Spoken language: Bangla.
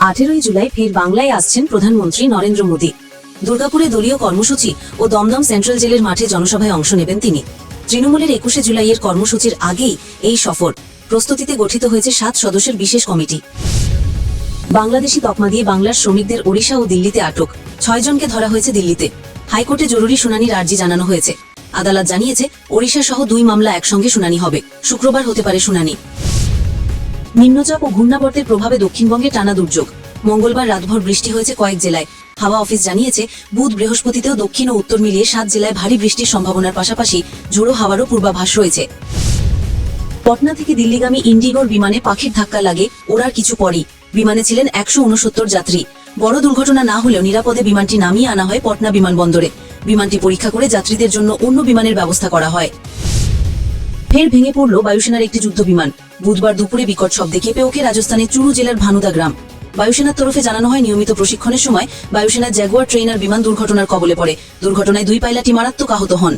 18ই জুলাই ফের বাংলায় আসছেন প্রধানমন্ত্রী নরেন্দ্র মোদী। দুর্গাপুরে দলীয় কর্মসূচি ও দমদম সেন্ট্রাল জেলের মাঠে জনসভায় অংশ নেবেন তিনি। তৃণমূলের 21শে জুলাইয়ের কর্মসূচির আগেই এই সফর। প্রস্তুতিতে গঠিত হয়েছে 7 সদস্যের বিশেষ কমিটি। বাংলাদেশি তকমা দিয়ে বাংলার শ্রমিকদের ওড়িশা ও দিল্লিতে আটক। 6 জনকে ধরা হয়েছে দিল্লিতে। হাইকোর্টে জরুরি শুনানির আর্জি জানানো হয়েছে। আদালত জানিয়েছে ওড়িশা সহ 2 মামলা একসঙ্গে শুনানি হবে। শুক্রবার হতে পারে শুনানি। নিম্নচাপ ও ঘূর্ণাবর্তের প্রভাবে দক্ষিণবঙ্গে টানা দুর্যোগ। মঙ্গলবার রাতভর বৃষ্টি হয়েছে কয়েক জেলায়। হাওয়া অফিস জানিয়েছে বুধ বৃহস্পতিতেও দক্ষিণ ও উত্তর মিলিয়ে 7 জেলায় ভারী বৃষ্টির সম্ভাবনার পাশাপাশি ঝোড়ো হাওয়ারও পূর্বাভাস রয়েছে। পটনা থেকে দিল্লিগামী ইন্ডিগোর বিমানে পাখির ধাক্কা লাগে ওড়ার কিছু পরই। বিমানে ছিলেন 169 যাত্রী। বড় দুর্ঘটনা না হলেও নিরাপদে বিমানটি নামিয়ে আনা হয় পটনা বিমানবন্দরে। বিমানটি পরীক্ষা করে যাত্রীদের জন্য অন্য বিমানের ব্যবস্থা করা হয়। ফের ভেঙে পড়ল বায়ুসেনার একটি যুদ্ধ বিমান। বুধবার দুপুরে বিকট শব্দে কেঁপে ওঠে রাজস্থানের চুরু জেলার ভানুদা গ্রাম। বায়ুসেনার তরফে জানানো হয়, নিয়মিত প্রশিক্ষণের সময় বায়ুসেনার জ্যাগুয়ার ট্রেনার বিমান দুর্ঘটনার কবলে পড়ে। দুর্ঘটনায় 2 পাইলটই মারাত্মক আহত হন।